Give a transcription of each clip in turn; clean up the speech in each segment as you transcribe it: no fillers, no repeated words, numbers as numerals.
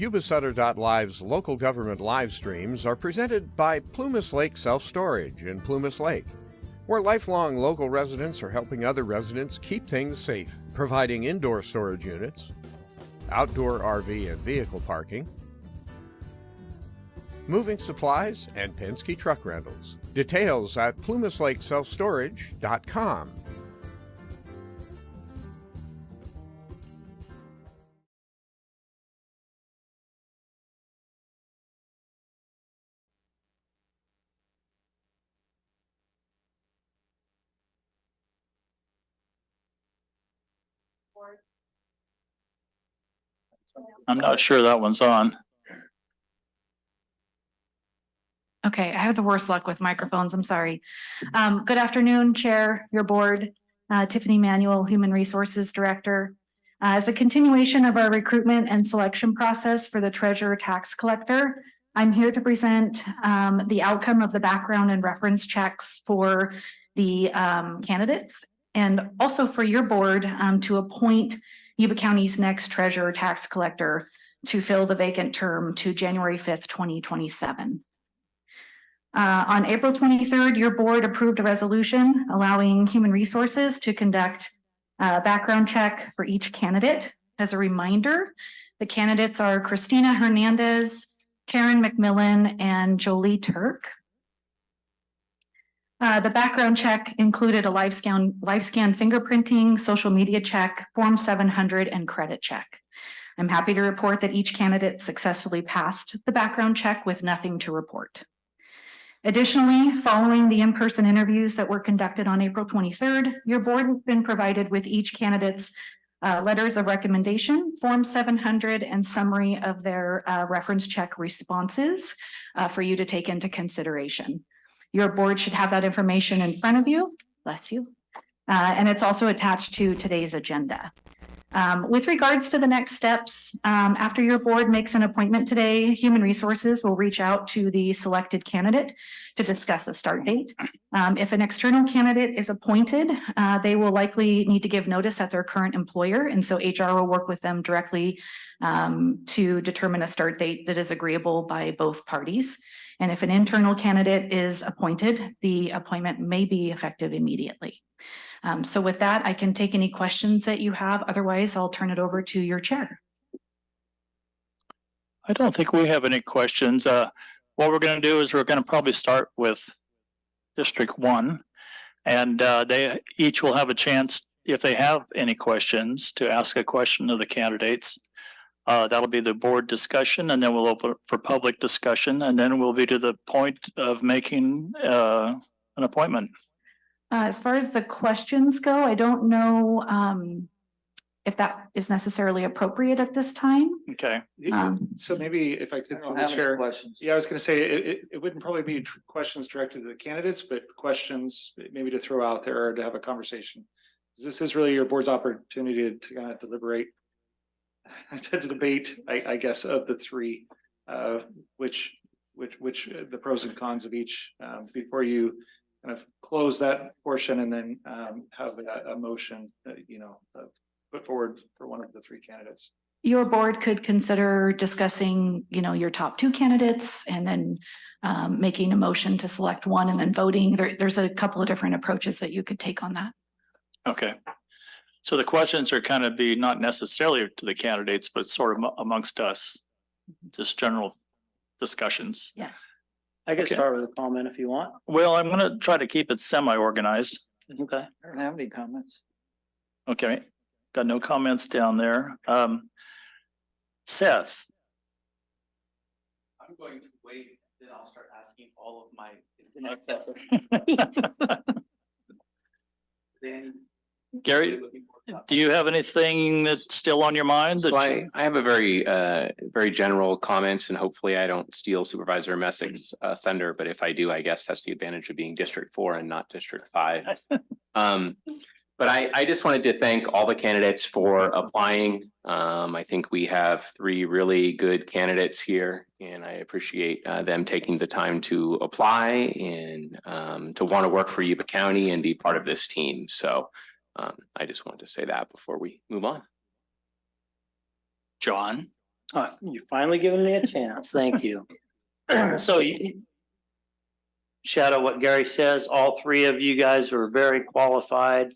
Yuba-Sutter.live's local government live streams are presented by Plumas Lake Self-Storage in Plumas Lake, where lifelong local residents are helping other residents keep things safe, providing indoor storage units, outdoor RV and vehicle parking, moving supplies, and Penske truck rentals. Details at plumaslakeselfstorage.com. I'm not sure that one's on. Okay, I have the worst luck with microphones. I'm sorry. Good afternoon, Chair, your board, Tiffany Manuel, Human Resources Director. As a continuation of our recruitment and selection process for the Treasurer Tax Collector, I'm here to present the outcome of the background and reference checks for the candidates, and also for your board to appoint Yuba County's next Treasurer Tax Collector to fill the vacant term to January 5th, 2027. On April 23rd, your board approved a resolution allowing Human Resources to conduct a background check for each candidate. As a reminder, the candidates are Christina Hernandez, Karen McMillan, and Jolie Turk. The background check included a live scan fingerprinting, social media check, Form 700, and credit check. I'm happy to report that each candidate successfully passed the background check with nothing to report. Additionally, following the in-person interviews that were conducted on April 23rd, your board has been provided with each candidate's letters of recommendation, Form 700, and summary of their reference check responses for you to take into consideration. Your board should have that information in front of you. Bless you. And it's also attached to today's agenda. With regards to the next steps, after your board makes an appointment today, Human Resources will reach out to the selected candidate to discuss a start date. If an external candidate is appointed, they will likely need to give notice at their current employer, and so HR will work with them directly to determine a start date that is agreeable by both parties. And if an internal candidate is appointed, the appointment may be effective immediately. So with that, I can take any questions that you have. Otherwise, I'll turn it over to your chair. I don't think we have any questions. What we're going to do is we're going to probably start with District 1, and they each will have a chance, if they have any questions, to ask a question of the candidates. That'll be the board discussion, and then we'll open for public discussion, and then we'll be to the point of making an appointment. As far as the questions go, I don't know if that is necessarily appropriate at this time. Okay. So maybe if I could, Chair. Yeah, I was going to say it wouldn't probably be questions directed to the candidates, but questions maybe to throw out there or to have a conversation. This is really your board's opportunity to kind of deliberate, to debate, I guess, of the three, which the pros and cons of each before you kind of close that portion and then have a motion, put forward for one of the three candidates. Your board could consider discussing, your top two candidates and then making a motion to select one and then voting. There's a couple of different approaches that you could take on that. Okay. So the questions are kind of be not necessarily to the candidates, but sort of amongst us, just general discussions. Yes. I can start with a comment if you want. Well, I'm going to try to keep it semi-organized. Okay. I don't have any comments. Okay. Got no comments down there. Seth. I'm going to wait, then I'll start asking all of my Danny. Gary, do you have anything that's still on your mind? So I have a very general comments, and hopefully I don't steal Supervisor Messick's thunder, but if I do, I guess that's the advantage of being District 4 and not District 5. But I just wanted to thank all the candidates for applying. I think we have three really good candidates here, and I appreciate them taking the time to apply and to want to work for Yuba County and be part of this team. So I just wanted to say that before we move on. John. Oh, you're finally giving me a chance. Thank you. So shadow what Gary says, all three of you guys were very qualified.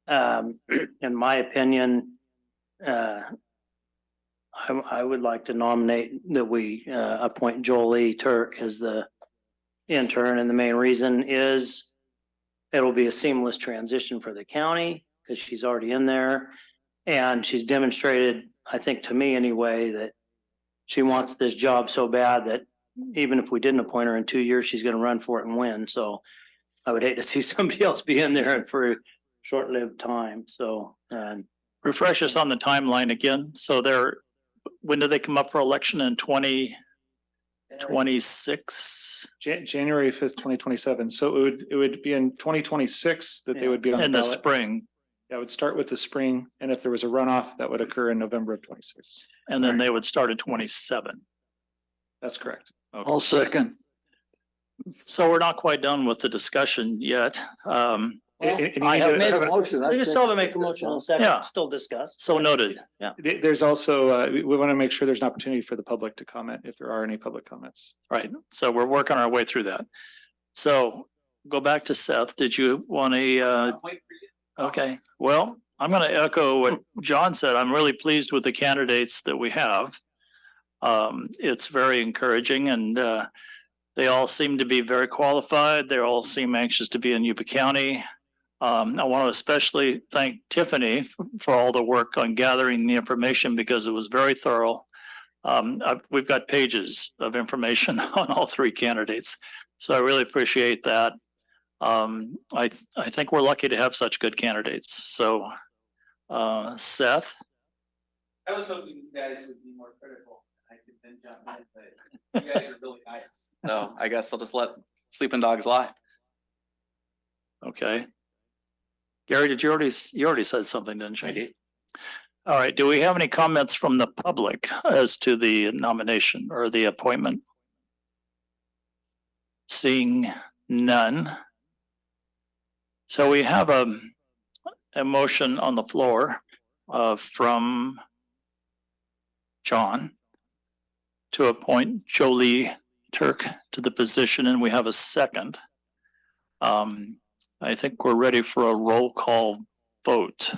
In my opinion, I would like to nominate that we appoint Jolie Turk as the intern, and the main reason is it'll be a seamless transition for the county because she's already in there, and she's demonstrated, I think to me anyway, that she wants this job so bad that even if we didn't appoint her in 2 years, she's going to run for it and win. So I would hate to see somebody else be in there for a short-lived time. So Refresh us on the timeline again. So when do they come up for election? In 2026? January 5th, 2027. So it would be in 2026 that they would be on the In the ballot. spring. Yeah, it would start with the spring, and if there was a runoff, that would occur in November of 26. And then they would start in 27. That's correct. Okay. second. So we're not quite done with the discussion yet. And you I need have to made a have motion. We just still to make a motion on second, Yeah. still discuss. So noted. Yeah. There's also, we want to make sure there's an opportunity for the public to comment if there are any public comments. Right. So we're working our way through that. So go back to Seth. Did you want to, okay, well, I'm going to echo what John said. I'm really pleased with the candidates that we have. It's very encouraging, and they all seem to be very qualified. They all seem anxious to be in Yuba County. I want to especially thank Tiffany for all the work on gathering the information because it was very thorough. We've got pages of information on all three candidates, so I really appreciate that. I think we're lucky to have such good candidates. So, Seth. I was hoping you guys would be more critical. I could then jump in, but you guys are really nice. No, I guess I'll just let sleeping dogs lie. Okay. Gary, you already said something, didn't you? I did. All right. Do we have any comments from the public as to the nomination or the appointment? Seeing none. So we have a motion on the floor from John to appoint Jolie Turk to the position, and we have a second. I think we're ready for a roll call vote.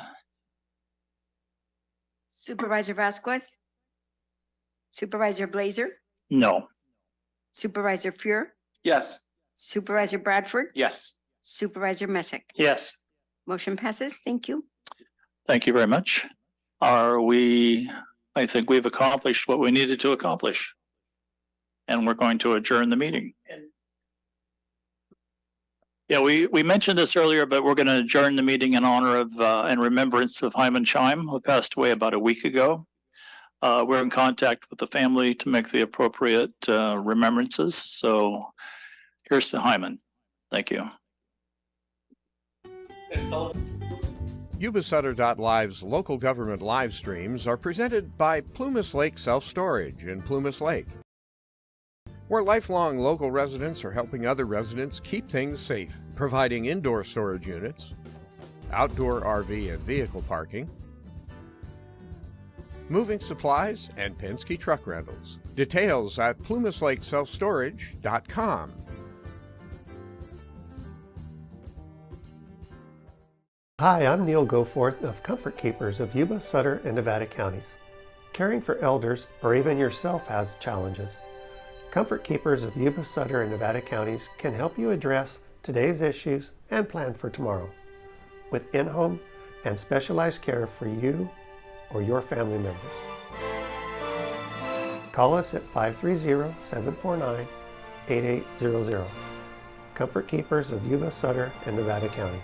Supervisor Vasquez, Supervisor Blazer, No. Supervisor Fuhr, Yes. Supervisor Bradford, Yes. Supervisor Messick. Yes. Motion passes. Thank you. Thank you very much. I think we've accomplished what we needed to accomplish. And we're going to adjourn the meeting. Yeah, we mentioned this earlier, but we're going to adjourn the meeting in honor of and remembrance of Hyman Chime, who passed away about a week ago. We're in contact with the family to make the appropriate remembrances. So here's to Hyman. Thank you. Yuba-Sutter.live's local government live streams are presented by Plumas Lake Self-Storage in Plumas Lake, where lifelong local residents are helping other residents keep things safe, providing indoor storage units, outdoor RV and vehicle parking, moving supplies, and Penske truck rentals. Details at plumaslakeselfstorage.com. Hi, I'm Neil Goforth of Comfort Keepers of Yuba, Sutter, and Nevada counties. Caring for elders or even yourself has challenges. Comfort Keepers of Yuba, Sutter, and Nevada counties can help you address today's issues and plan for tomorrow with in-home and specialized care for you or your family members. Call us at 530-749-8800. Comfort Keepers of Yuba, Sutter, and Nevada counties.